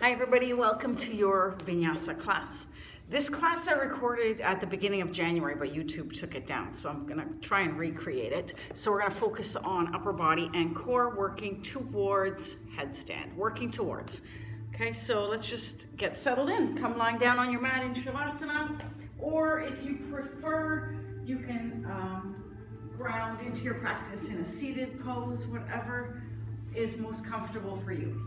Hi everybody, welcome to your Vinyasa class. This class I recorded at the beginning of January, but YouTube took it down, so I'm gonna try and recreate it. So we're gonna focus on upper body and core, working towards headstand, working towards. Okay, so let's just get settled in. Come lying down on your mat in Shavasana, or if you prefer, you can ground into your practice in a seated pose, whatever is most comfortable for you.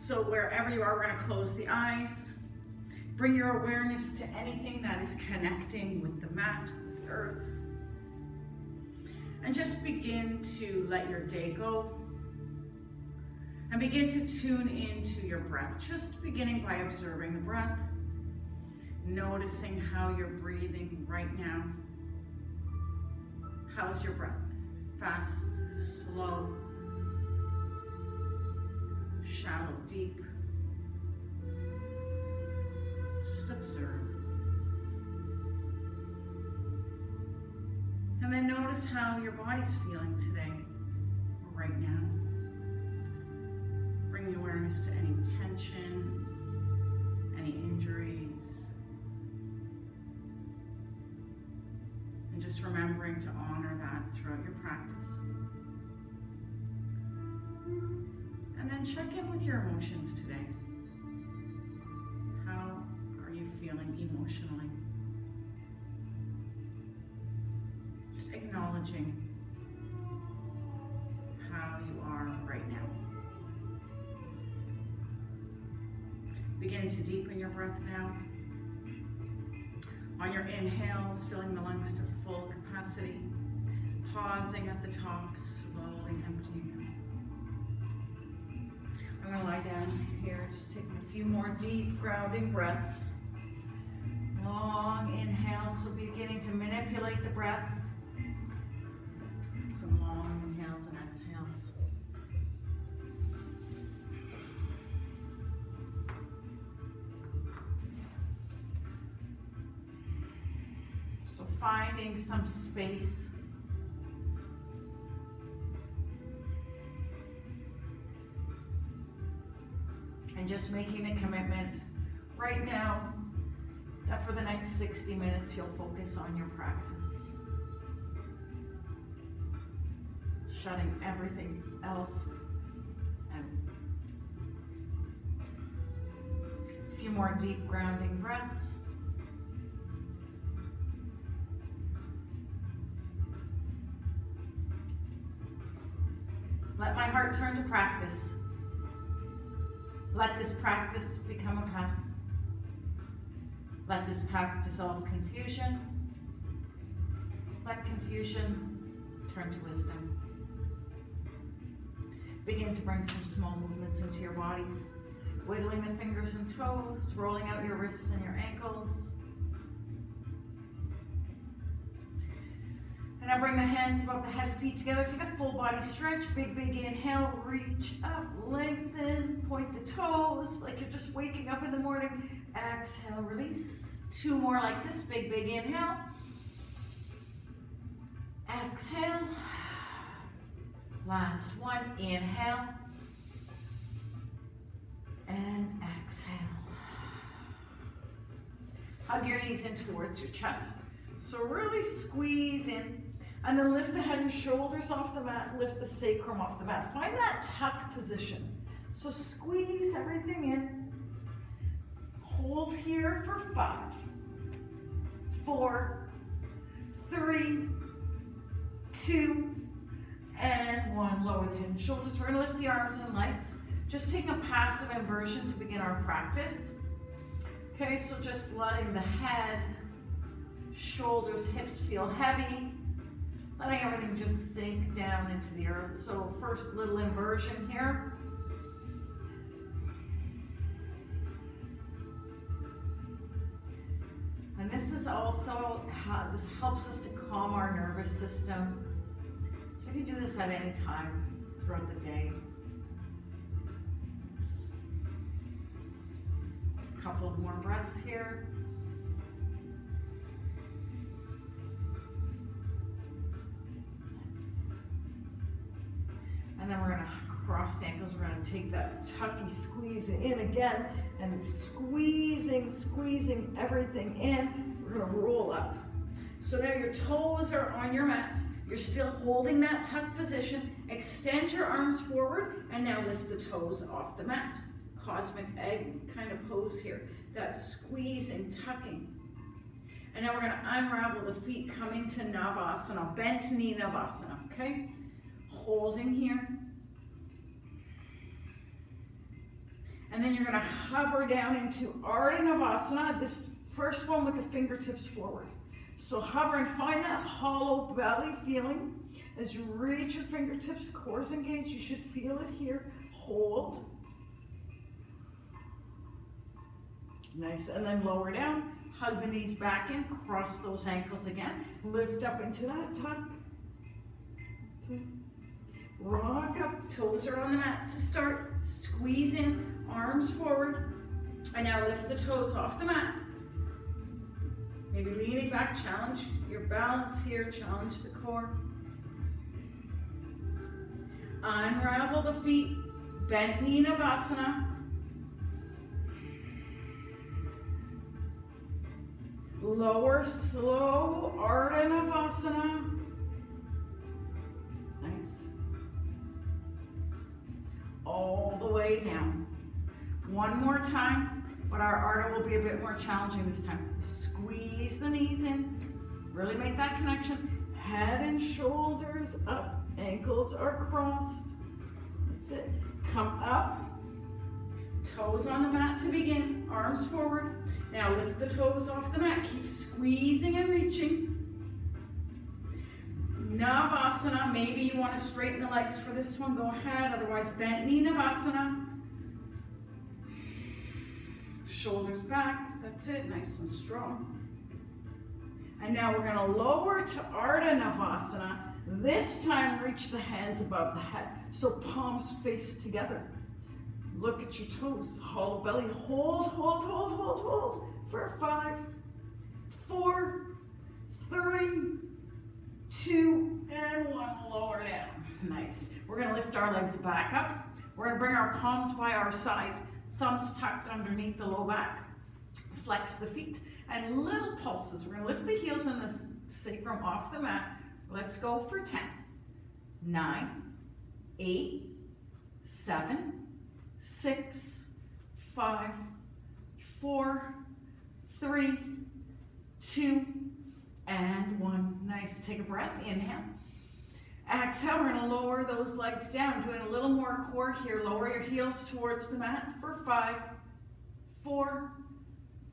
So wherever you are, we're going to close the eyes. Bring your awareness to anything that is connecting with the mat, with the earth. And just begin to let your day go. And begin to tune into your breath. Just beginning by observing the breath. Noticing how you're breathing right now. How's your breath? Fast, slow, shallow, deep. Just observe. And then notice how your body's feeling today, or right now. Bring awareness to any tension, any injuries. And just remembering to honor that throughout your practice. And then check in with your emotions today. How are you feeling emotionally? Just acknowledging how you are right now. Begin to deepen your breath now. On your inhales, filling the lungs to full capacity. Pausing at the top, slowly emptying out. I'm going to lie down here, just taking a few more deep grounding breaths. Long inhales, so beginning to manipulate the breath. Some long inhales and exhales. So finding some space. And just making the commitment right now that for the next 60 minutes you'll focus on your practice. Shutting everything else out. A few more deep grounding breaths. Let my heart turn to practice. Let this practice become a path. Let this path dissolve confusion. Let confusion turn to wisdom. Begin to bring some small movements into your bodies. Wiggling the fingers and toes, rolling out your wrists and your ankles. And now bring the hands above the head, feet together. Take a full body stretch. Big inhale. Reach up, lengthen, point the toes like you're just waking up in the morning. Exhale, release. Two more like this. Big inhale. Exhale. Last one. Inhale. And exhale. Hug your knees in towards your chest. So really squeeze in. And then lift the head and shoulders off the mat, lift the sacrum off the mat. Find that tuck position. So squeeze everything in. Hold here for 5, 4, 3, 2, and 1. Lower the head and shoulders. We're gonna lift the arms and legs. Just taking a passive inversion to begin our practice. Okay, so just letting the head, shoulders, hips feel heavy. Letting everything just sink down into the earth. So first little inversion here. And this is also how this helps us to calm our nervous system. So you can do this at any time throughout the day. A couple of more breaths here. And then we're going to Cross the ankles, we're gonna take that tucky squeeze in again, and it's squeezing everything in. We're gonna roll up. So now your toes are on your mat. You're still holding that tuck position. Extend your arms forward, and now lift the toes off the mat. Cosmic egg kind of pose here. That's squeezing, tucking. And now we're gonna unravel the feet, coming to Navasana, bent knee Navasana, okay? Holding here. And then you're gonna hover down into Ardha Navasana, this first one with the fingertips forward. So hover and find that hollow belly feeling. As you reach your fingertips, core's engaged, you should feel it here. Hold. Nice, and then lower down. Hug the knees back in, cross those ankles again. Lift up into that tuck. Rock up, toes are on the mat to start. Squeeze in, arms forward. And now lift the toes off the mat. Maybe leaning back, challenge your balance here, challenge the core. Unravel the feet, bent knee Navasana. Lower, slow, Ardha Navasana. Nice. All the way down. One more time, but our Ardha will be a bit more challenging this time. Squeeze the knees in, really make that connection. Head and shoulders up, ankles are crossed. That's it. Come up, toes on the mat to begin, arms forward. Now lift the toes off the mat, keep squeezing and reaching. Navasana, maybe you want to straighten the legs for this one, go ahead, otherwise bent knee Navasana. Shoulders back, that's it, nice and strong. And now we're gonna lower to Ardha Navasana. This time reach the hands above the head, so palms face together. Look at your toes, hollow belly, hold for 5, 4, 3, 2, and 1, lower down. Nice. We're gonna lift our legs back up. We're gonna bring our palms by our side, thumbs tucked underneath the low back. Flex the feet, and little pulses. We're gonna lift the heels and the sacrum off the mat. Let's go for 10, 9, 8, 7, 6, 5, 4, 3, 2, and 1. Nice, take a breath, inhale. Exhale, we're gonna lower those legs down, doing a little more core here. Lower your heels towards the mat for 5, 4,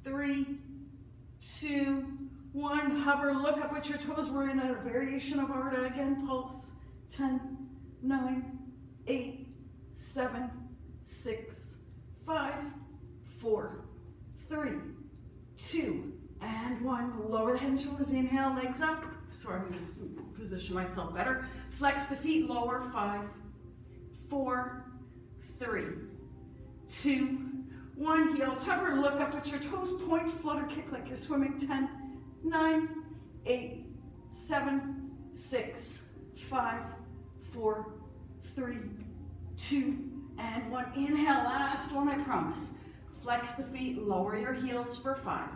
3, 2, 1. Hover, look up at your toes. We're in a variation of Ardha again. Pulse. 10, 9, 8, 7, 6, 5, 4, 3, 2, and 1. Lower the head and shoulders. Inhale, legs up. Sorry, I'm just position myself better. Flex the feet, lower. 5, 4, 3, 2, 1. Heels hover, look up at your toes. Point, flutter, kick like you're swimming. 10, 9, 8, 7, 6, 5, 4, 3, 2, and 1. Inhale, last one, I promise. Flex the feet, lower your heels for 5,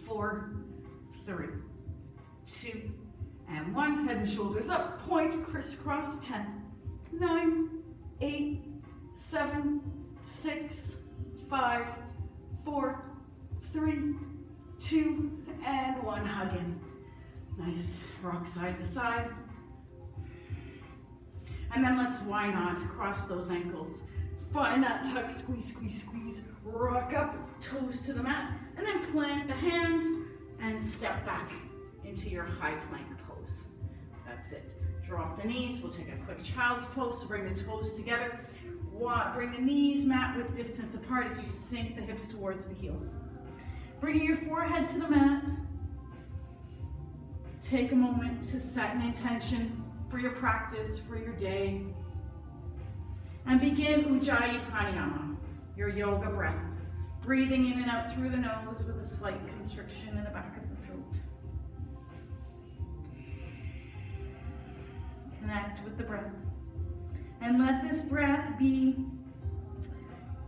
4, 3, 2, and 1. Head and shoulders up, point, crisscross. 10, 9, 8, 7, 6, 5, 4, 3, 2, and 1. Hug in. Nice. Rock side to side. And then let's, why not, cross those ankles. Find that tuck, squeeze, squeeze, squeeze. Rock up, toes to the mat, and then plant the hands and step back into your high plank pose. That's it. Drop the knees. We'll take a quick child's pose. So bring the toes together. Bring the knees mat width distance apart as you sink the hips towards the heels. Bringing your forehead to the mat. Take a moment to set an intention for your practice, for your day. And begin Ujjayi Pranayama, your yoga breath. Breathing in and out through the nose with a slight constriction in the back of the throat. Connect with the breath. And let this breath be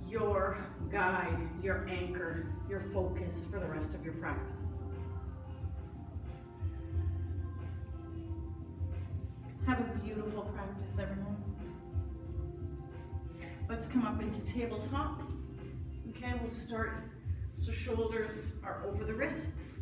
your guide, your anchor, your focus for the rest of your practice. Have a beautiful practice, everyone. Let's come up into tabletop. Okay, we'll start. So shoulders are over the wrists,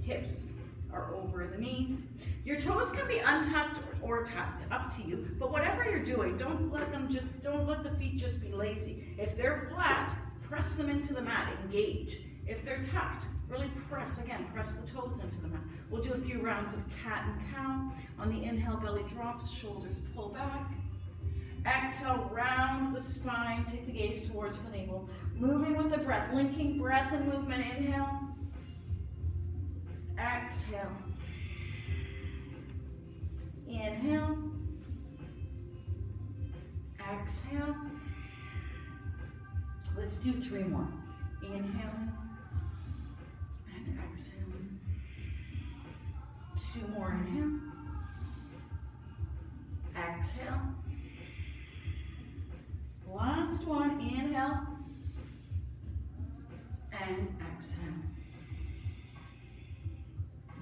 hips are over the knees. Your toes can be untucked or tucked, up to you. But whatever you're doing, don't let the feet just be lazy. If they're flat, press them into the mat, engage. If they're tucked, really press the toes into the mat. We'll do a few rounds of cat and cow. On the inhale, belly drops, shoulders pull back. Exhale, round the spine, take the gaze towards the navel. Moving with the breath, linking breath and movement. Inhale. Exhale. Inhale. Exhale. Let's do 3 more. Inhaling and exhaling. 2 more. Inhale. Exhale. Last one. Inhale and exhale.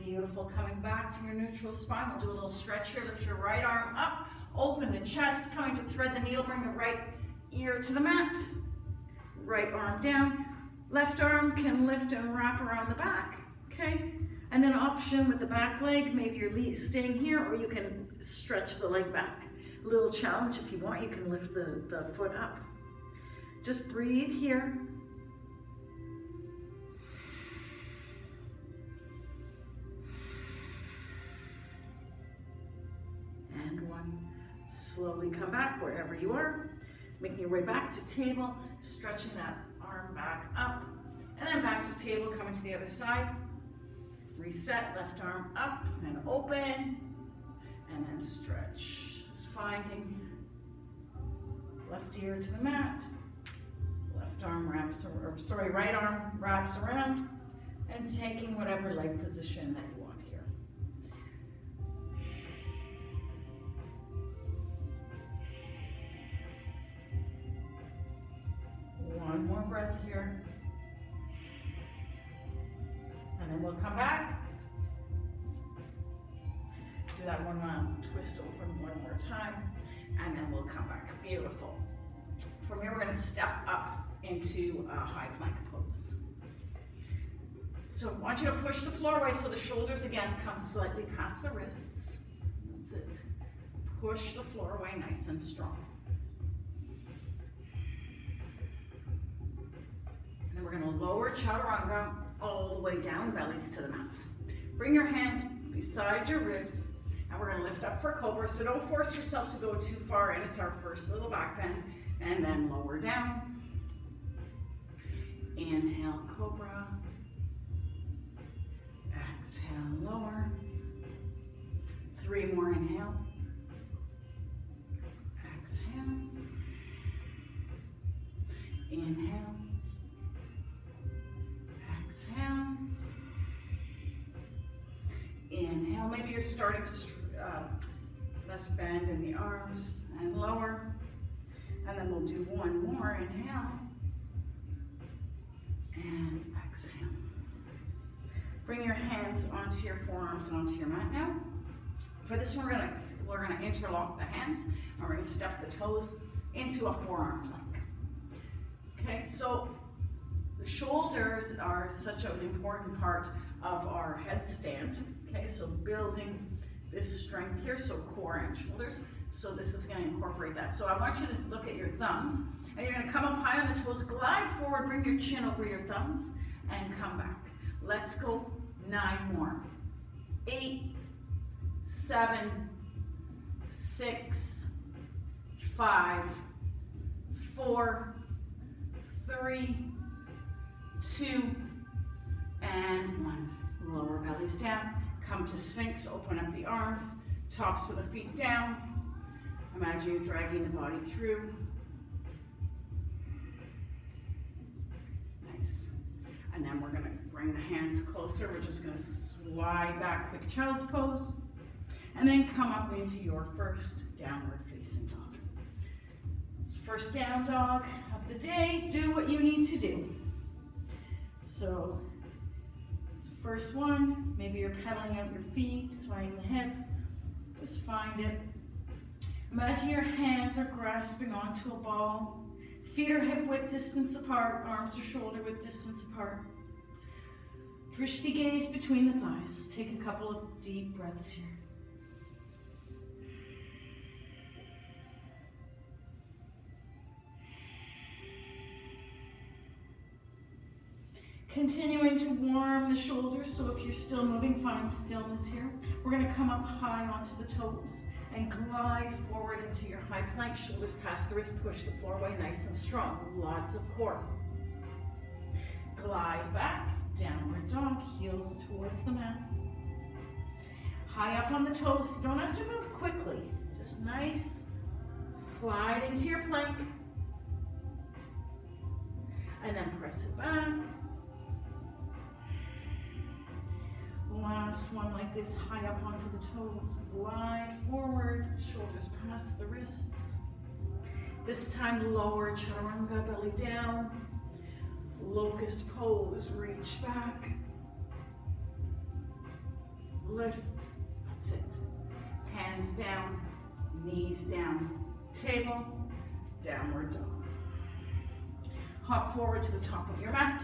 Beautiful. Coming back to your neutral spine. We'll do a little stretch here. Lift your right arm up. Open the chest. Coming to thread the needle. Bring the right ear to the mat. Right arm down. Left arm can lift and wrap around the back. Okay? And then option with the back leg. Maybe you're staying here, or you can stretch the leg back. A little challenge. If you want, you can lift the foot up. Just breathe here. And 1. Slowly come back wherever you are. Making your way back to table, stretching that arm back up. And then back to table, coming to the other side. Reset, left arm up and open. And then stretch. Just finding left ear to the mat. Left arm wraps, right arm wraps around. And taking whatever leg position that you want here. One more breath here. And then we'll come back. Do that one round twist over one more time. And then we'll come back. Beautiful. From here, we're going to step up into a high plank pose. So I want you to push the floor away so the shoulders again come slightly past the wrists. That's it. Push the floor away nice and strong. And then we're going to lower chaturanga all the way down, bellies to the mat. Bring your hands beside your ribs, and we're going to lift up for cobra. So don't force yourself to go too far in. It's our first little back bend. And then lower down. Inhale, cobra. Exhale, lower. 3 more, inhale. Exhale. Inhale. Exhale. Inhale. Maybe you're starting to less bend in the arms and lower. And then we'll do 1 more. Inhale. And exhale. Bring your hands onto your forearms, onto your mat now. For this one, we're gonna interlock the hands, and we're gonna step the toes into a forearm plank. Okay, so the shoulders are such an important part of our headstand. Okay, so building this strength here, so core and shoulders. So this is going to incorporate that. So I want you to look at your thumbs, and you're going to come up high on the toes, glide forward, bring your chin over your thumbs, and come back. Let's go 9 more. 8, 7, 6, 5, 4, 3, 2, and 1. Lower bellies down. Come to Sphinx, open up the arms, tops of the feet down. Imagine you're dragging the body through. Nice. And then we're going to bring the hands closer. We're just going to slide back, quick child's pose. And then come up into your first downward facing dog. First down dog of the day. Do what you need to do. So it's the first one. Maybe you're pedaling out your feet, swaying the hips. Just find it. Imagine your hands are grasping onto a ball. Feet are hip width distance apart. Arms are shoulder width distance apart. Drishti gaze between the thighs. Take a couple of deep breaths here. Continuing to warm the shoulders, so if you're still moving, find stillness here. We're going to come up high onto the toes and glide forward into your high plank. Shoulders past the wrist, push the floor away nice and strong. Lots of core. Glide back, downward dog, heels towards the mat. High up on the toes, don't have to move quickly. Just nice, slide into your plank. And then press it back. Last one like this, high up onto the toes. Glide forward, shoulders past the wrists. This time lower chaturanga, belly down. Locust pose, reach back. Lift, that's it. Hands down, knees down. Table, downward dog. Hop forward to the top of your mat.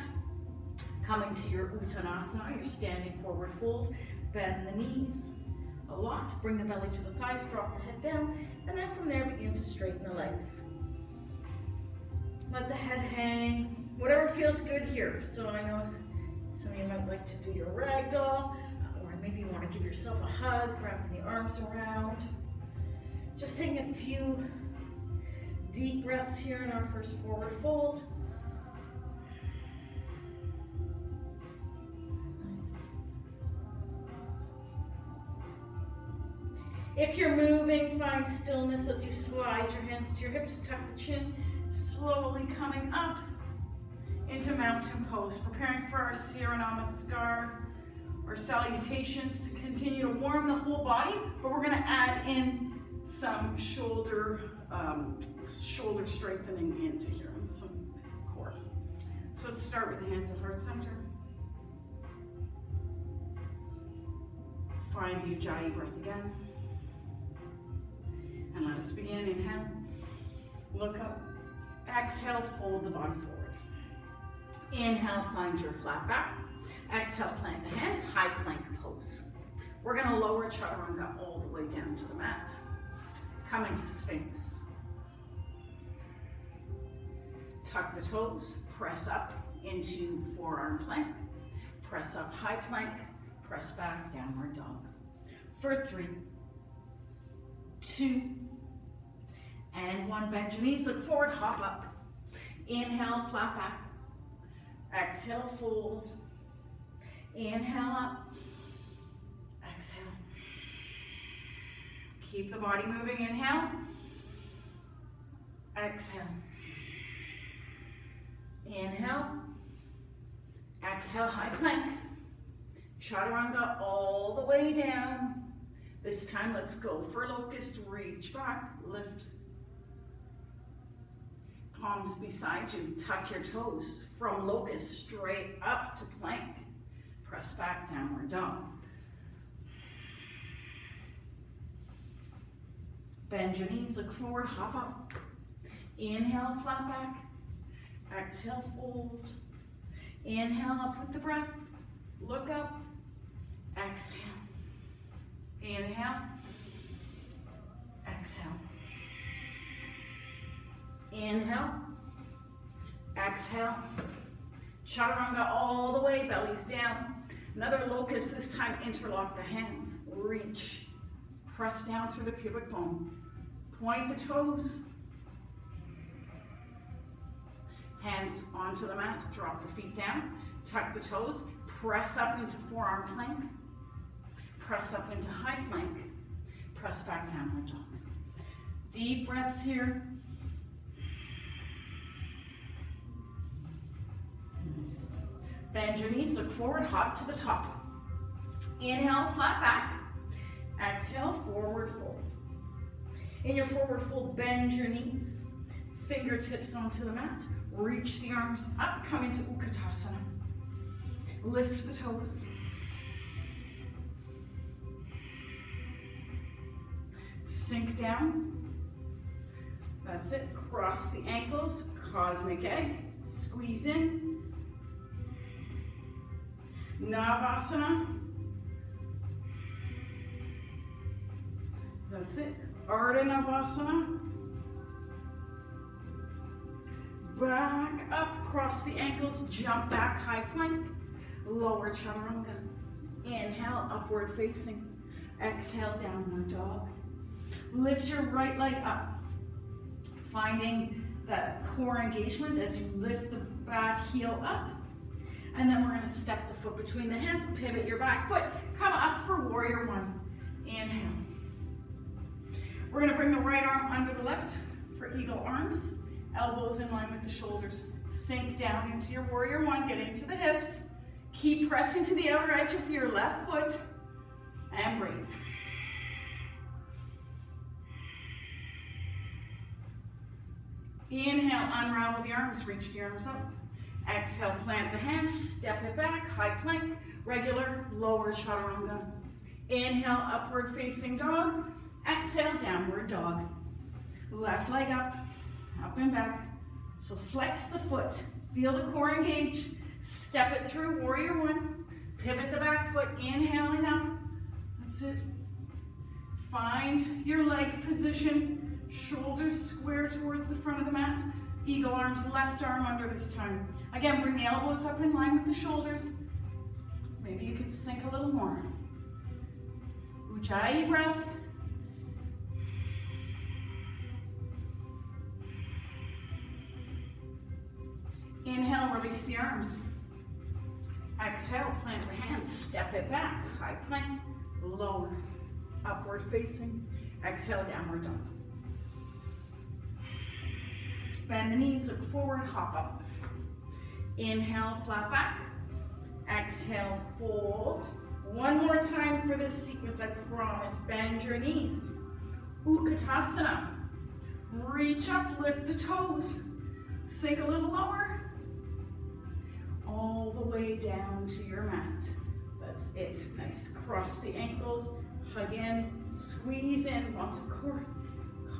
Coming to your Uttanasana, your standing forward fold. Bend the knees a lot. Bring the belly to the thighs, drop the head down, and then from there begin to straighten the legs. Let the head hang, whatever feels good here. So I know some of you might like to do your ragdoll, or maybe you want to give yourself a hug, wrapping the arms around. Just taking a few deep breaths here in our first forward fold. If you're moving, find stillness as you slide your hands to your hips, tuck the chin, slowly coming up into mountain pose, preparing for our Sira Namaskar, or salutations, to continue to warm the whole body, but we're gonna add in some shoulder strengthening into here, and some core. So let's start with the hands at heart center. Find the Ujjayi breath again. And let us begin. Inhale, look up. Exhale, fold the body forward. Inhale, find your flat back. Exhale, plant the hands, high plank pose. We're going to lower chaturanga all the way down to the mat. Coming to Sphinx. Tuck the toes, press up into forearm plank. Press up, high plank. Press back, downward dog. For 3, 2, and 1. Bend your knees, look forward, hop up. Inhale, flat back. Exhale, fold. Inhale up. Exhale. Keep the body moving. Inhale. Exhale. Inhale. Exhale, high plank. Chaturanga all the way down. This time, let's go for locust. Reach back, lift. Palms beside you, tuck your toes. From locust, straight up to plank. Press back, downward dog. Bend your knees, look forward, hop up. Inhale, flat back. Exhale, fold. Inhale, up with the breath. Look up. Exhale. Inhale. Exhale. Inhale. Exhale. Chaturanga all the way, bellies down. Another locust, this time interlock the hands. Reach. Press down through the pubic bone. Point the toes. Hands onto the mat, drop the feet down. Tuck the toes. Press up into forearm plank. Press up into high plank. Press back, downward dog. Deep breaths here. Nice. Bend your knees, look forward, hop to the top. Inhale, flat back. Exhale, forward fold. In your forward fold, bend your knees. fingertips onto the mat. Reach the arms up, come into Utkatasana. Lift the toes. Sink down. That's it. Cross the ankles, cosmic egg. Squeeze in. Navasana. That's it. Ardha Navasana. Back up, cross the ankles, jump back, high plank. Lower chaturanga. Inhale, upward facing. Exhale, downward dog. Lift your right leg up. Finding that core engagement as you lift the back heel up. And then we're going to step the foot between the hands, pivot your back foot. Come up for warrior one. Inhale. We're going to bring the right arm under the left for eagle arms. Elbows in line with the shoulders. Sink down into your warrior one, get into the hips. Keep pressing to the outer edge of your left foot. And breathe. Inhale, unravel the arms, reach the arms up. Exhale, plant the hands, step it back, high plank, regular, lower chaturanga. Inhale, upward facing dog. Exhale, downward dog. Left leg up and back. So flex the foot, feel the core engage, step it through, warrior one. Pivot the back foot, inhaling up. That's it. Find your leg position, shoulders square towards the front of the mat. Eagle arms, left arm under this time. Again, bring the elbows up in line with the shoulders. Maybe you could sink a little more. Ujjayi breath. Inhale, release the arms. Exhale, plant the hands, step it back. High plank, lower, upward facing. Exhale, downward dog. Bend the knees, look forward, hop up. Inhale, flat back. Exhale, fold. One more time for this sequence, I promise. Bend your knees. Utkatasana. Reach up, lift the toes. Sink a little lower. All the way down to your mat. That's it. Nice. Cross the ankles. Hug in. Squeeze in. Lots of core.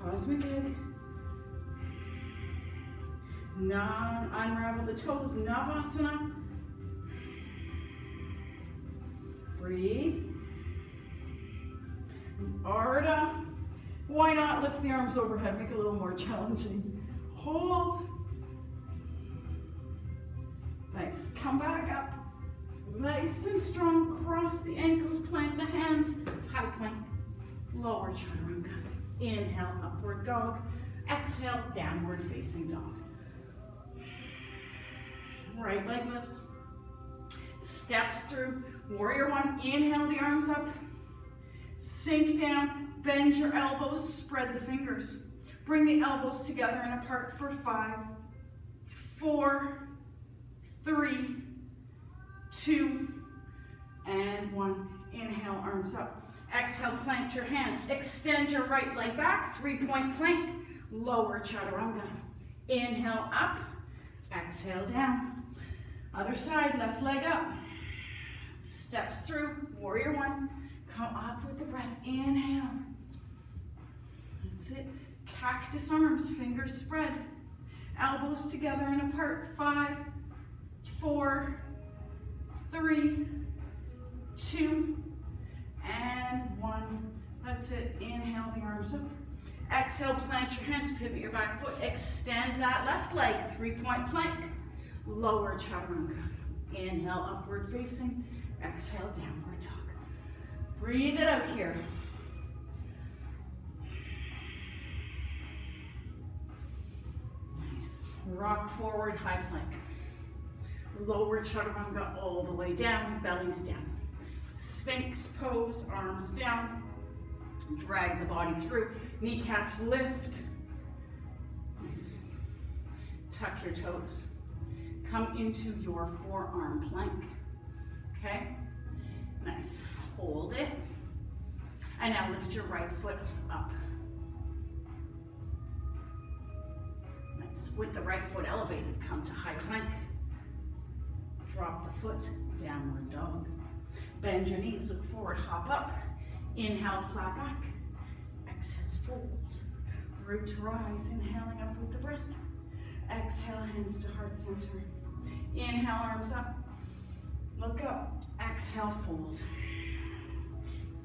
Cosmic egg. Unravel the toes. Navasana. Breathe. Ardha. Why not lift the arms overhead? Make it a little more challenging. Hold. Nice. Come back up. Nice and strong. Cross the ankles. Plant the hands. High plank. Lower chaturanga. Inhale, upward dog. Exhale, downward facing dog. Right leg lifts. Steps through. Warrior one. Inhale the arms up. Sink down. Bend your elbows. Spread the fingers. Bring the elbows together and apart for 5, 4, 3, 2, and 1. Inhale, arms up. Exhale, plant your hands. Extend your right leg back. 3-point plank. Lower chaturanga. Inhale, up. Exhale, down. Other side, left leg up. Steps through. Warrior one. Come up with the breath. Inhale. That's it. Cactus arms. Fingers spread. Elbows together and apart. 5, 4, 3, 2, and 1. That's it. Inhale the arms up. Exhale, plant your hands, pivot your back foot. Extend that left leg. 3-point plank. Lower chaturanga. Inhale, upward facing. Exhale, downward dog. Breathe it out here. Nice. Rock forward, high plank. Lower chaturanga all the way down, belly's down. Sphinx pose, arms down. Drag the body through. Kneecaps lift. Nice. Tuck your toes. Come into your forearm plank. Okay? Nice. Hold it. And now lift your right foot up. With the right foot elevated, come to high plank. Drop the foot, downward dog. Bend your knees, look forward, hop up. Inhale, flat back. Exhale, fold. Root to rise, inhaling up with the breath. Exhale, hands to heart center. Inhale, arms up. Look up. Exhale, fold.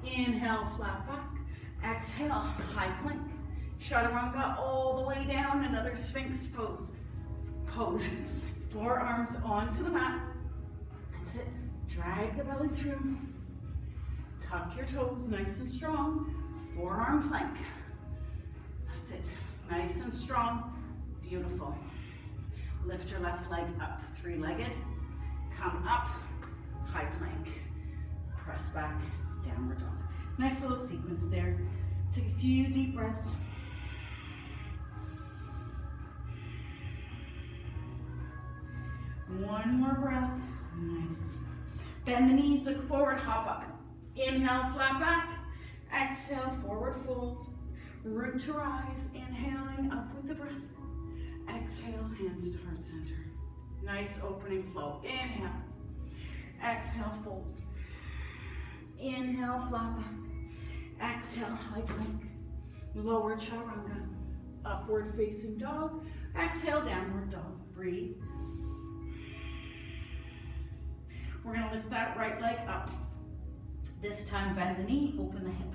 Inhale, flat back. Exhale, high plank. Chaturanga all the way down, another Sphinx pose. Forearms onto the mat. That's it. Drag the belly through. Tuck your toes nice and strong. Forearm plank. That's it. Nice and strong. Beautiful. Lift your left leg up. Three-legged. Come up. High plank. Press back. Downward dog. Nice little sequence there. Take a few deep breaths. One more breath. Nice. Bend the knees, look forward, hop up. Inhale, flat back. Exhale, forward fold. Root to rise, inhaling up with the breath. Exhale, hands to heart center. Nice opening flow. Inhale. Exhale, fold. Inhale, flat back. Exhale, high plank. Lower chaturanga. Upward facing dog. Exhale, downward dog. Breathe. We're going to lift that right leg up. This time bend the knee, open the hip.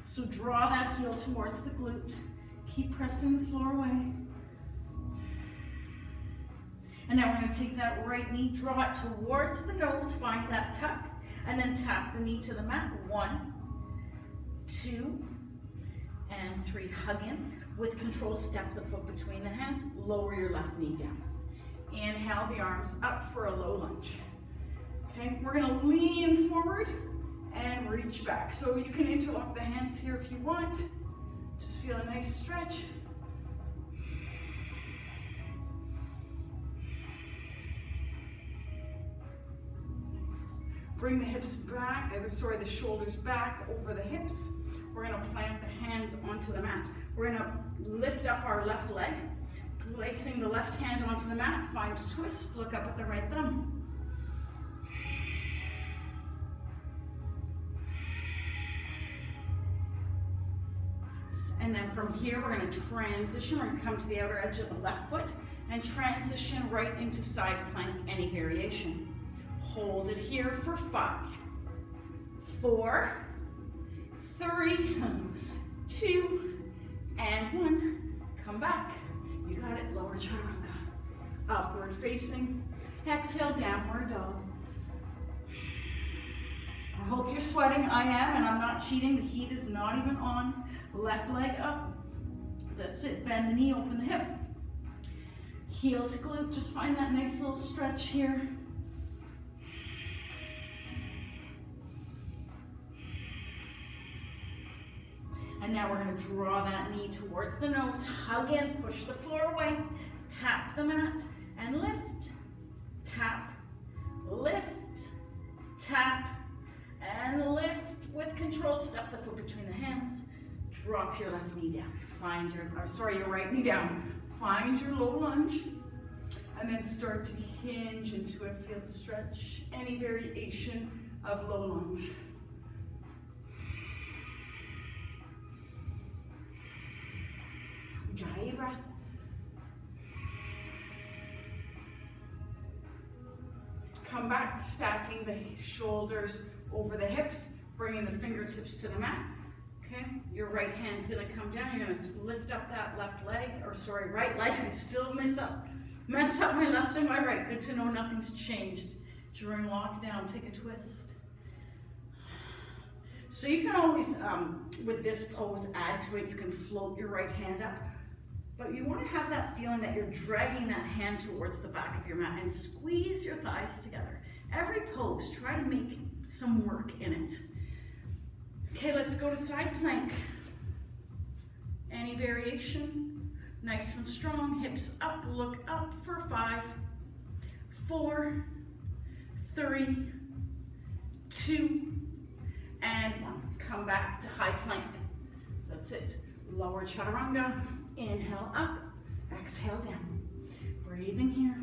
So draw that heel towards the glute. Keep pressing the floor away. And now we're going to take that right knee, draw it towards the nose, find that tuck, and then tap the knee to the mat. 1, 2, and 3. Hug in. With control, step the foot between the hands. Lower your left knee down. Inhale the arms up for a low lunge. Okay, we're going to lean forward and reach back. So you can interlock the hands here if you want. Just feel a nice stretch. Nice. Bring the hips back, the shoulders back over the hips. We're going to plant the hands onto the mat. We're going to lift up our left leg, placing the left hand onto the mat. Find a twist, look up at the right thumb. And then from here, we're going to transition. We're going to come to the outer edge of the left foot and transition right into side plank, any variation. Hold it here for 5, 4, 3, 2, and 1. Come back. You got it. Lower chaturanga. Upward facing. Exhale, downward dog. I hope you're sweating. I am, and I'm not cheating. The heat is not even on. Left leg up. That's it. Bend the knee, open the hip. Heel to glute. Just find that nice little stretch here. And now we're going to draw that knee towards the nose. Hug in, push the floor away. Tap the mat and lift. Tap, lift, tap, and lift. With control, step the foot between the hands. Drop your left knee down. Find your right knee down. Find your low lunge. And then start to hinge into it. Feel the stretch. Any variation of low lunge. Dry your breath. Come back, stacking the shoulders over the hips, bringing the fingertips to the mat. Okay, your right hand's gonna come down. You're gonna lift up that left leg, right leg. I still mess up my left and my right. Good to know nothing's changed. During lockdown, take a twist. So you can always, with this pose, add to it. You can float your right hand up. But you want to have that feeling that you're dragging that hand towards the back of your mat and squeeze your thighs together. Every pose, try to make some work in it. Okay, let's go to side plank. Any variation, nice and strong. Hips up, look up for 5, 4, 3, 2, and 1. Come back to high plank. That's it. Lower chaturanga. Inhale up. Exhale down. Breathing here.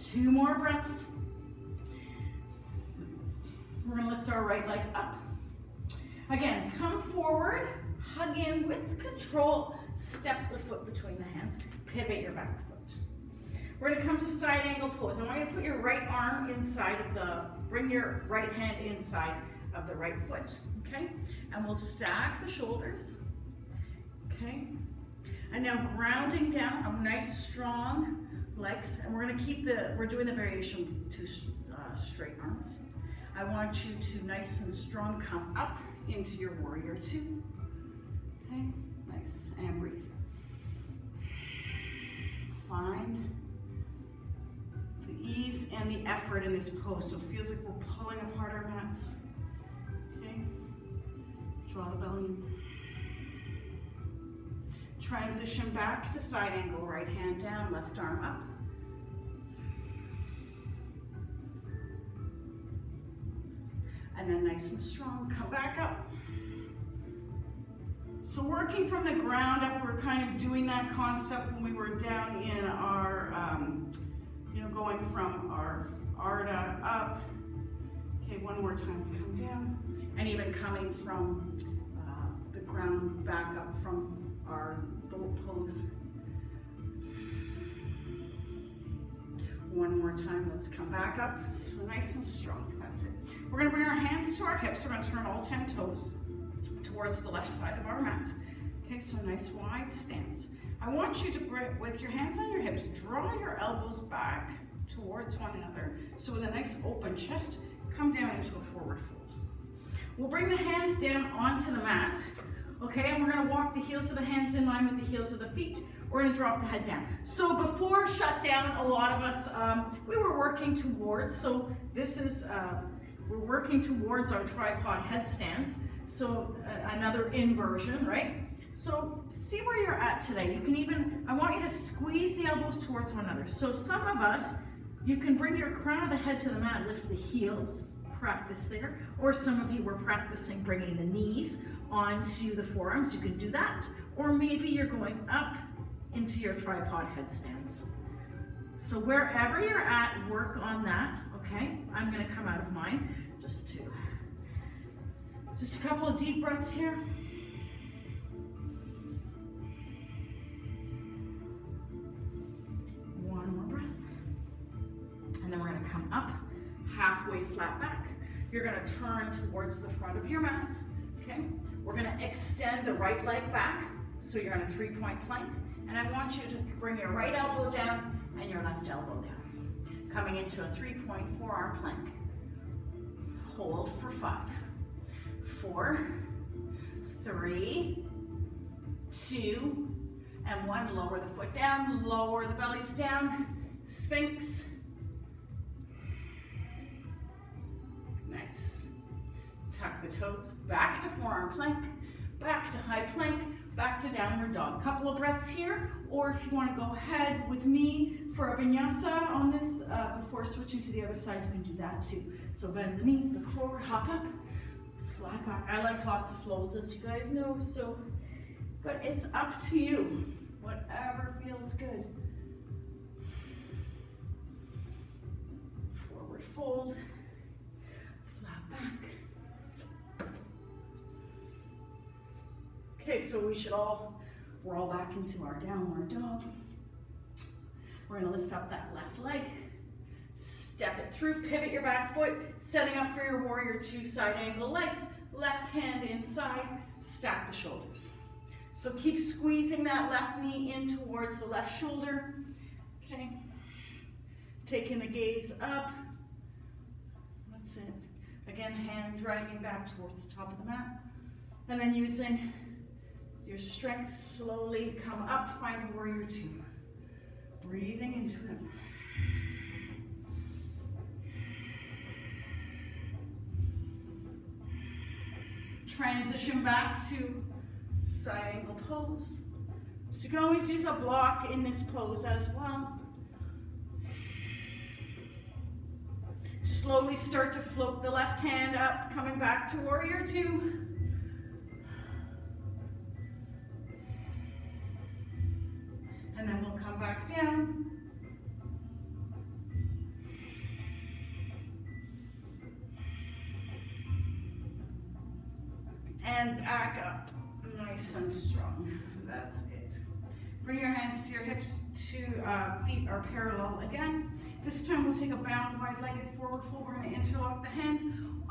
Two more breaths. We're going to lift our right leg up. Again, come forward, hug in with control, step the foot between the hands, pivot your back foot. We're going to come to side angle pose. I want you to put your right arm inside of bring your right hand inside of the right foot, okay? And we'll stack the shoulders, okay? And now grounding down, a nice strong legs, and we're going to keep we're doing the variation to straight arms. I want you to nice and strong come up into your warrior two. Okay, nice, and breathe. Find the ease and the effort in this pose, so it feels like we're pulling apart our mats. Okay, draw the belly in. Transition back to side angle, right hand down, left arm up. And then nice and strong, come back up. So working from the ground up, we're kind of doing that concept when we were down in our, going from our Arda up. Okay, one more time, come down. And even coming from the ground back up from our little pose. One more time, let's come back up. So nice and strong, that's it. We're gonna bring our hands to our hips. We're gonna turn all 10 toes towards the left side of our mat. Okay, so nice wide stance. I want you to, with your hands on your hips, draw your elbows back towards one another. So with a nice open chest, come down into a forward fold. We'll bring the hands down onto the mat. Okay, and we're gonna walk the heels of the hands in line with the heels of the feet. We're gonna drop the head down. So before shutdown, a lot of us, we were working towards, so this is, we're working towards our tripod headstands. So another inversion, right? So see where you're at today. You can even, I want you to squeeze the elbows towards one another. So some of us, you can bring your crown of the head to the mat, lift the heels, practice there. Or some of you were practicing bringing the knees onto the forearms. You can do that. Or maybe you're going up into your tripod headstands. So wherever you're at, work on that, okay? I'm gonna come out of mine, just a couple of deep breaths here. One more breath. And then we're gonna come up, halfway flat back. You're gonna turn towards the front of your mat, okay? We're gonna extend the right leg back, so you're on a 3-point plank. And I want you to bring your right elbow down and your left elbow down. Coming into a 3-point forearm plank. Hold for 5, 4, 3, 2, and 1. Lower the foot down, lower the bellies down. Sphinx. Nice. Tuck the toes, back to forearm plank, back to high plank, back to downward dog. Couple of breaths here, or if you want to go ahead with me for a vinyasa on this before switching to the other side, you can do that too. So bend the knees, look forward, hop up, flat back. I like lots of flows, as you guys know, so, but it's up to you, whatever feels good. Forward fold, flat back. Okay, so we're all back into our downward dog. We're gonna lift up that left leg, step it through, pivot your back foot, setting up for your warrior two side angle legs, left hand inside, stack the shoulders. So keep squeezing that left knee in towards the left shoulder, okay? Taking the gaze up, that's it. Again, hand dragging back towards the top of the mat, and then using your strength, slowly come up, find warrior two. Breathing into it. Transition back to side angle pose. So you can always use a block in this pose as well. Slowly start to float the left hand up, coming back to warrior two. And then we'll come back down. And back up, nice and strong. That's it. Bring your hands to your hips, feet are parallel again. This time we'll take a bound wide-legged forward fold. We're going to interlock the hands.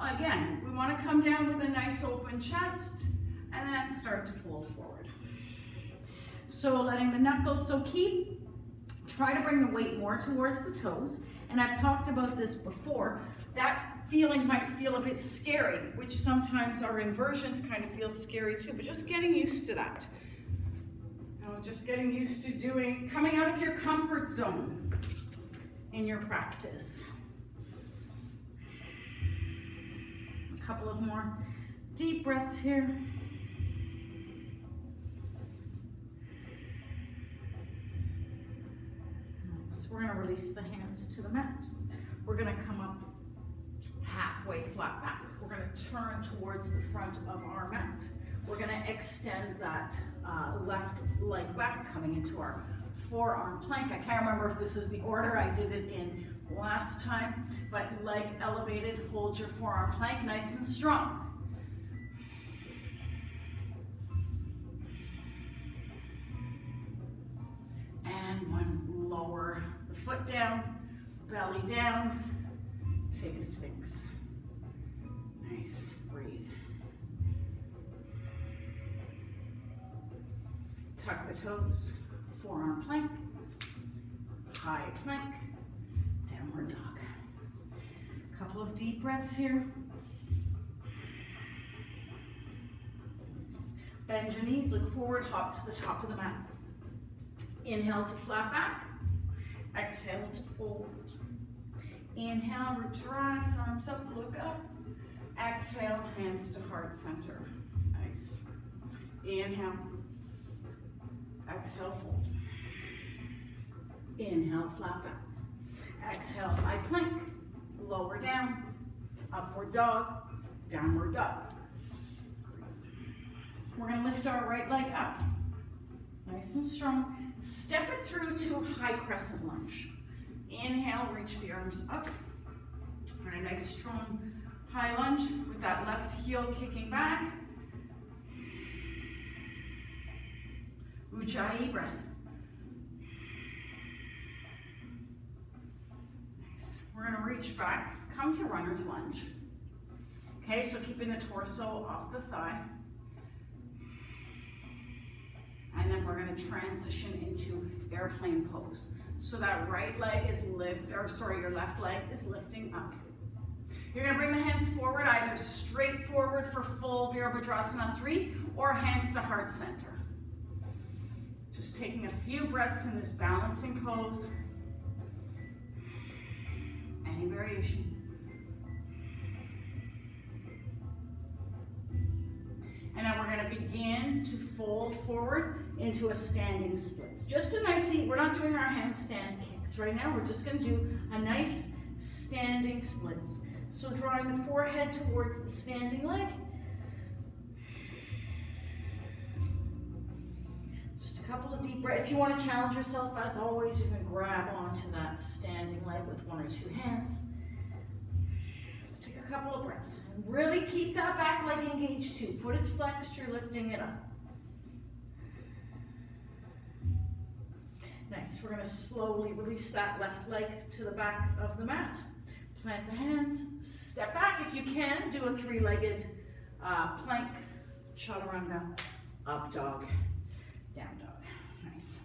Again, we want to come down with a nice open chest and then start to fold forward. So letting the knuckles, try to bring the weight more towards the toes. And I've talked about this before. That feeling might feel a bit scary, which sometimes our inversions kind of feel scary too, but just getting used to that. Just getting used to coming out of your comfort zone in your practice. A couple of more deep breaths here. So we're going to release the hands to the mat. We're going to come up halfway flat back. We're going to turn towards the front of our mat. We're going to extend that left leg back, coming into our forearm plank. I can't remember if this is the order I did it in last time, but leg elevated, hold your forearm plank nice and strong. And one, lower the foot down, belly down, take a sphinx. Nice, breathe. Tuck the toes, forearm plank, high plank, downward dog. Couple of deep breaths here. Bend your knees, look forward, hop to the top of the mat. Inhale to flat back, exhale to fold. Inhale, root to rise, arms up, look up. Exhale, hands to heart center. Nice. Inhale. Exhale, fold. Inhale, flat back. Exhale, high plank. Lower down. Upward dog. Downward dog. We're going to lift our right leg up. Nice and strong. Step it through to high crescent lunge. Inhale, reach the arms up. And a nice strong high lunge with that left heel kicking back. Ujjayi breath. Nice. We're going to reach back, come to runner's lunge. Okay, so keeping the torso off the thigh. And then we're going to transition into airplane pose. So that right leg is your left leg is lifting up. You're going to bring the hands forward, either straight forward for full Virabhadrasana 3 or hands to heart center. Just taking a few breaths in this balancing pose. Any variation. And now we're going to begin to fold forward into a standing splits. Just a nice, we're not doing our handstand kicks right now. We're just going to do a nice standing splits. So drawing the forehead towards the standing leg. Just a couple of deep breaths. If you want to challenge yourself, as always, you can grab onto that standing leg with one or two hands. Let's take a couple of breaths. And really keep that back leg engaged too. Foot is flexed, you're lifting it up. Nice. We're going to slowly release that left leg to the back of the mat. Plant the hands, step back if you can, do a three-legged plank, chaturanga, up dog, down dog. Nice.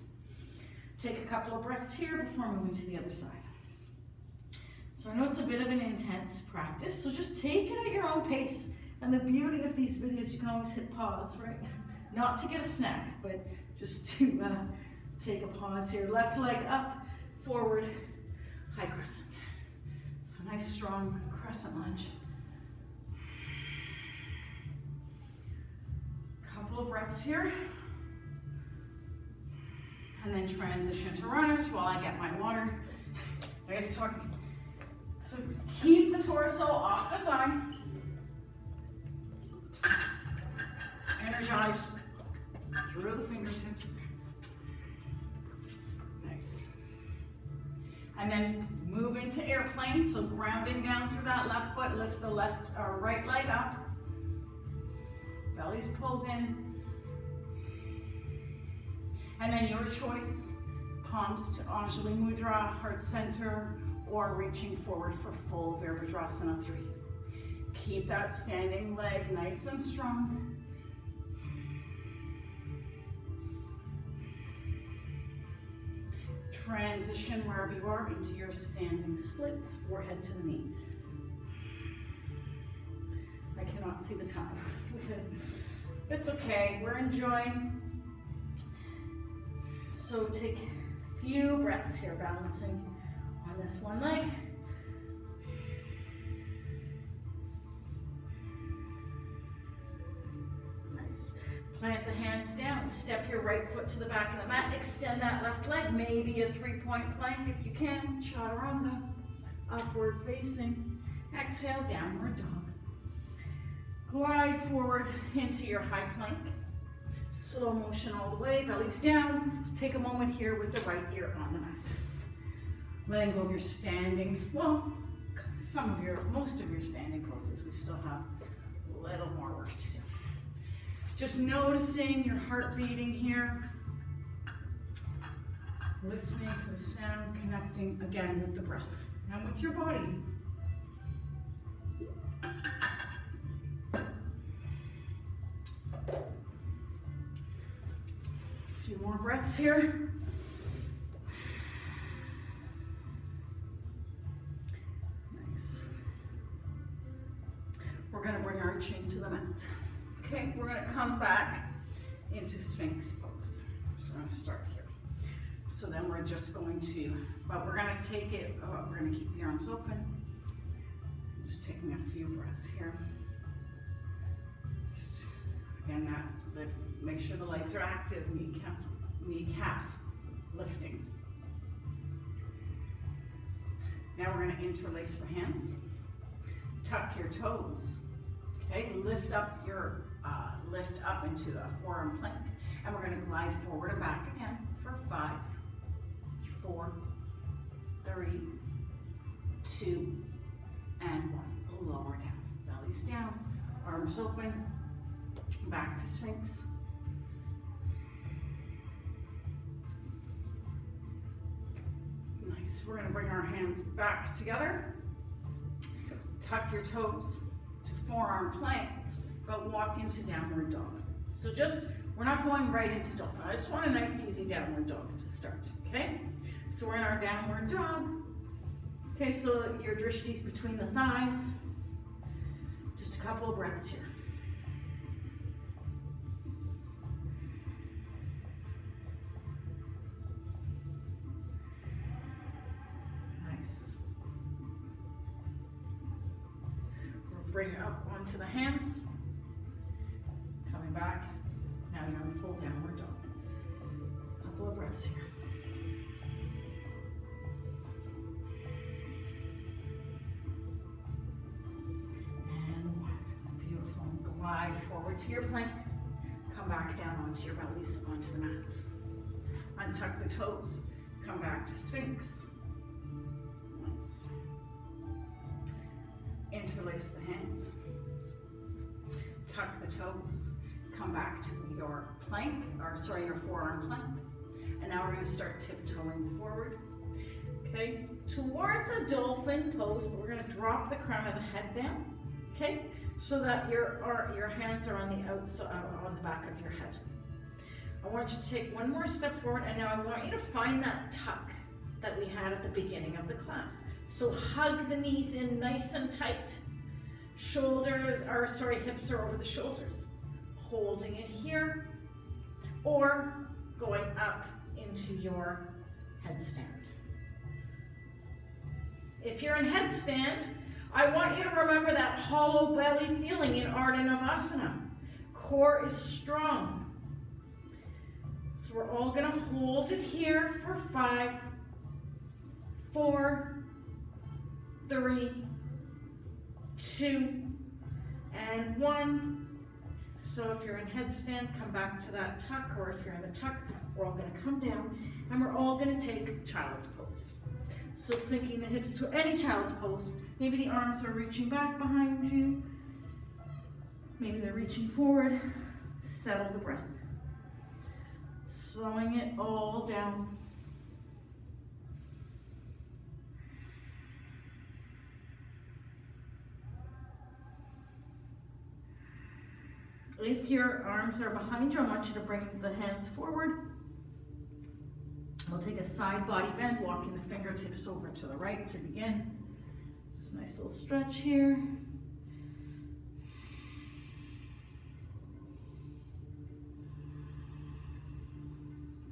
Take a couple of breaths here before moving to the other side. So I know it's a bit of an intense practice, so just take it at your own pace. And the beauty of these videos, you can always hit pause, right? Not to get a snack, but just to take a pause here. Left leg up, forward, high crescent. So nice strong crescent lunge. Couple of breaths here. And then transition to runners while I get my water. I guess talking. So keep the torso off the thigh. Energize through the fingertips. Nice. And then move into airplane, so grounding down through that left foot, lift the left or right leg up. Belly's pulled in. And then your choice, palms to Anjali Mudra, heart center, or reaching forward for full Virabhadrasana 3. Keep that standing leg nice and strong. Transition wherever you are into your standing splits, forehead to the knee. I cannot see the time. It's okay, we're enjoying. So take a few breaths here, balancing on this one leg. Nice. Plant the hands down, step your right foot to the back of the mat, extend that left leg, maybe a 3-point plank if you can, chaturanga, upward facing. Exhale, downward dog. Glide forward into your high plank. Slow motion all the way, belly's down. Take a moment here with the right ear on the mat. Letting go of your standing, well, most of your standing poses. We still have a little more work to do. Just noticing your heart beating here. Listening to the sound, connecting again with the breath and with your body. A few more breaths here. Nice. We're going to bring our chin to the mat. Okay, we're going to come back into Sphinx pose. So we're going to start here. So then we're just going to, but we're going to take it, we're going to keep the arms open. Just taking a few breaths here. Just, again, make sure the legs are active, kneecaps lifting. Now we're going to interlace the hands. Tuck your toes. Okay, lift up into a forearm plank, and we're going to glide forward and back again for 5, 4, 3, 2, and 1. Lower down, belly's down, arms open, back to Sphinx. Nice. We're going to bring our hands back together. Tuck your toes to forearm plank, but walk into downward dog. So we're not going right into dolphin. I just want a nice, easy downward dog to start, okay? So we're in our downward dog. Okay, so your drishti's between the thighs. Just a couple of breaths here. Nice. We'll bring it up onto the hands. Coming back. Now you're in full downward dog. Couple of breaths here. Glide forward to your plank. Come back down onto your bellies, onto the mat. Untuck the toes. Come back to Sphinx. Nice. Interlace the hands. Tuck the toes. Come back to your plank, your forearm plank. And now we're going to start tiptoeing forward. Okay, towards a dolphin pose, but we're going to drop the crown of the head down. Okay, so that your hands are on the outside, on the back of your head. I want you to take one more step forward, and now I want you to find that tuck that we had at the beginning of the class. So hug the knees in nice and tight. Hips are over the shoulders. Holding it here, or going up into your headstand. If you're in headstand, I want you to remember that hollow belly feeling in Ardha Navasana. Core is strong. So we're all going to hold it here for 5, 4, 3, 2, and 1. So if you're in headstand, come back to that tuck, or if you're in the tuck, We're all gonna come down and we're all gonna take child's pose. So sinking the hips to any child's pose. Maybe the arms are reaching back behind you. Maybe they're reaching forward. Settle the breath. Slowing it all down. If your arms are behind you, I want you to bring the hands forward. We'll take a side body bend, walking the fingertips over to the right to begin. Just a nice little stretch here.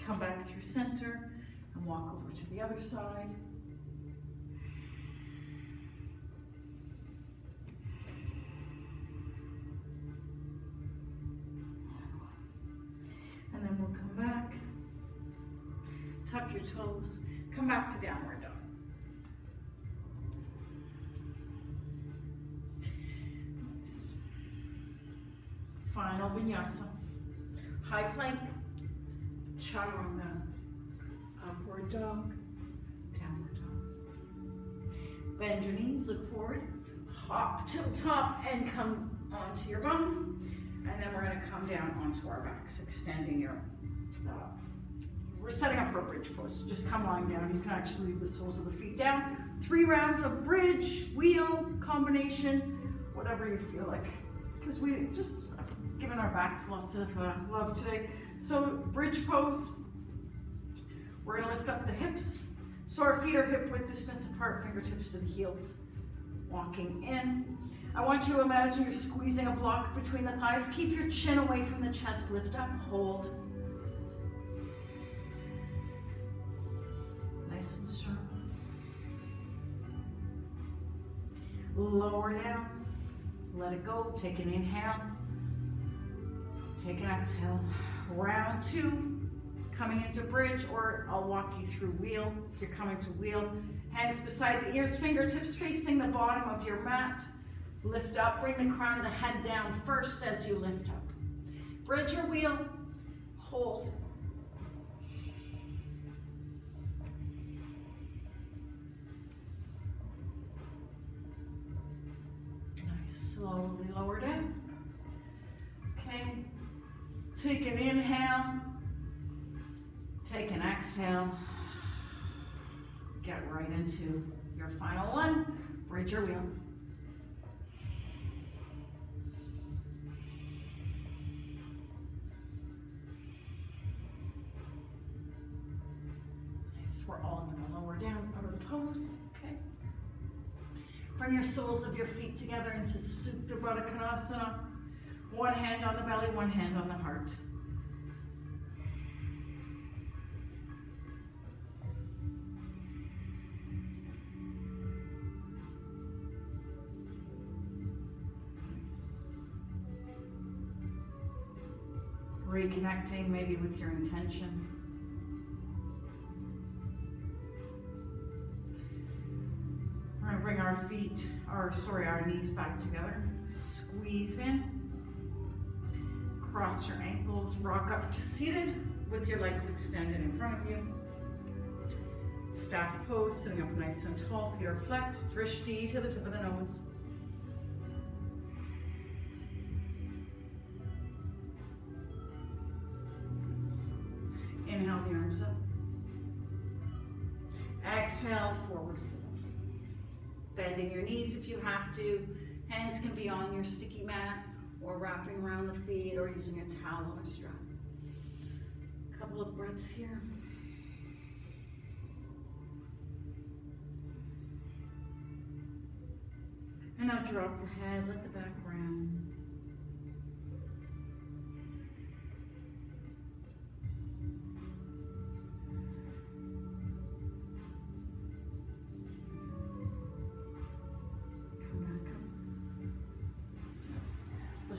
Come back through center and walk over to the other side. And then we'll come back, tuck your toes, come back to downward dog. Nice. Final vinyasa. High plank, chaturanga, upward dog, downward dog. Bend your knees, look forward, hop to the top and come onto your bum. And then we're going to come down onto our backs, extending your, we're setting up for a bridge pose. So just come lying down. You can actually leave the soles of the feet down. 3 rounds of bridge, wheel, combination, whatever you feel like. Because we just given our backs lots of love today. So bridge pose, we're going to lift up the hips. So our feet are hip width distance apart, fingertips to the heels. Walking in. I want you to imagine you're squeezing a block between the thighs. Keep your chin away from the chest. Lift up, hold. Nice and strong. Lower down. Let it go. Take an inhale. Take an exhale. Round 2. Coming into bridge, or I'll walk you through wheel. If you're coming to wheel, hands beside the ears, fingertips facing the bottom of your mat. Lift up, bring the crown of the head down first as you lift up. Bridge or wheel, hold. Nice, slowly lower down. Okay, take an inhale, take an exhale. Get right into your final one, bridge or wheel. Nice, we're all gonna lower down out of the pose, okay? Bring your soles of your feet together into Supta Baddha Konasana. One hand on the belly, one hand on the heart. Reconnecting maybe with your intention. We're going to bring our knees back together. Squeeze in. Cross your ankles, rock up to seated with your legs extended in front of you. Staff pose, sitting up nice and tall, feet are flexed, drishti to the tip of the nose. Inhale the arms up. Exhale, forward fold. Bending your knees if you have to. Hands can be on your sticky mat or wrapping around the feet or using a towel or strap. A couple of breaths here. And now drop the head, let the back round.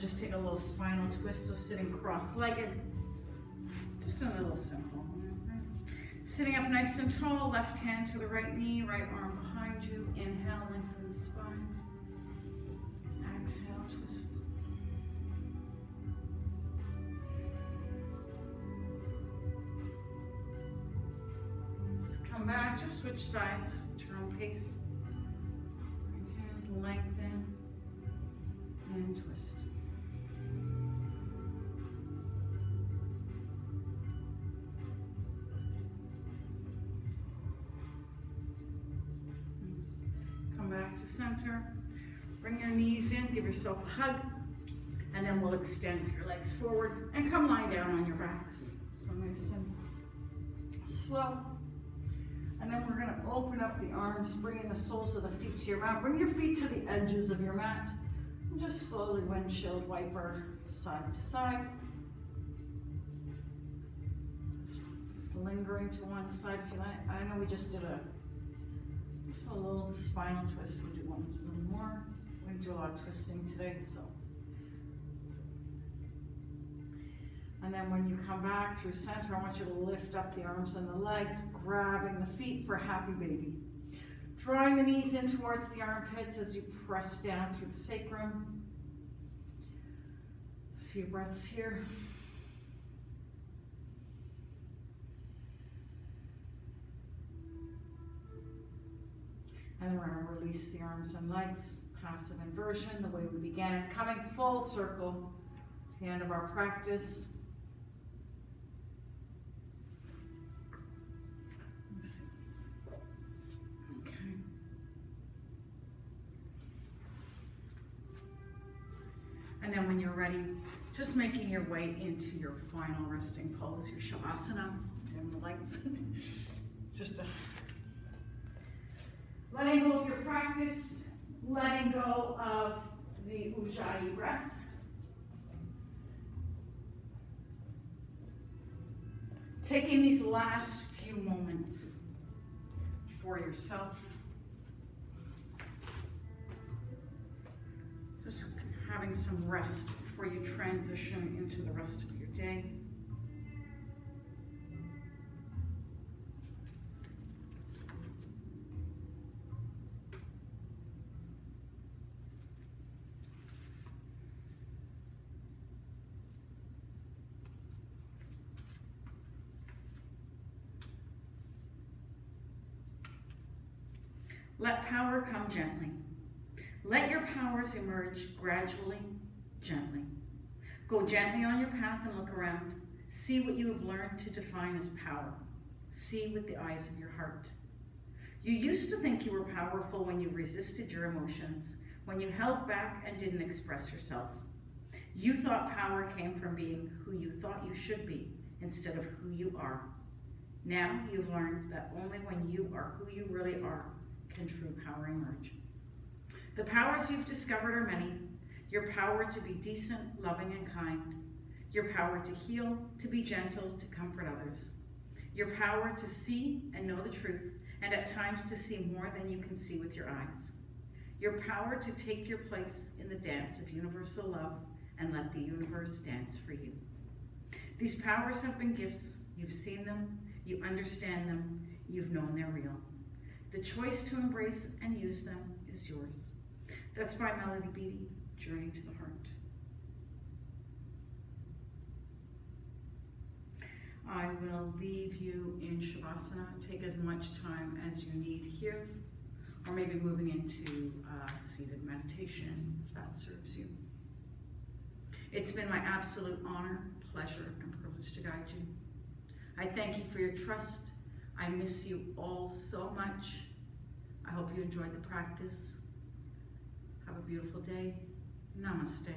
Just take a little spinal twist, so sitting cross-legged. Just a little simple. Sitting up nice and tall, left hand to the right knee, right arm behind you. Inhale, lengthen the spine. Exhale, twist. Come back, just switch sides, turn pace. Right hand, lengthen, and twist. Come back to center. Bring your knees in, give yourself a hug, and then we'll extend your legs forward and come lie down on your backs. So nice and slow. And then we're going to open up the arms, bringing the soles of the feet to your mat. Bring your feet to the edges of your mat. And just slowly windshield wiper side to side. Just lingering to one side if you like. I know we just did just a little spinal twist. We'll do one a little more. We do a lot of twisting today, so. And then when you come back through center, I want you to lift up the arms and the legs, grabbing the feet for happy baby. Drawing the knees in towards the armpits as you press down through the sacrum. A few breaths here. And then we're going to release the arms and legs, passive inversion, the way we began, coming full circle to the end of our practice. Okay. And then when you're ready, just making your way into your final resting pose, your Shavasana. Dim the lights. Letting go of your practice, letting go of the Ujjayi breath. Taking these last few moments for yourself. Just having some rest before you transition into the rest of your day. Let power come gently. Let your powers emerge gradually, gently. Go gently on your path and look around. See what you have learned to define as power. See with the eyes of your heart. You used to think you were powerful when you resisted your emotions, when you held back and didn't express yourself. You thought power came from being who you thought you should be instead of who you are. Now you've learned that only when you are who you really are can true power emerge. The powers you've discovered are many. Your power to be decent, loving, and kind. Your power to heal, to be gentle, to comfort others. Your power to see and know the truth, and at times to see more than you can see with your eyes. Your power to take your place in the dance of universal love and let the universe dance for you. These powers have been gifts. You've seen them, you understand them, you've known they're real. The choice to embrace and use them is yours. That's by Melody Beattie, Journey to the Heart. I will leave you in Shavasana. Take as much time as you need here, or maybe moving into seated meditation, if that serves you. It's been my absolute honor, pleasure, and privilege to guide you. I thank you for your trust. I miss you all so much. I hope you enjoyed the practice. Have a beautiful day. Namaste.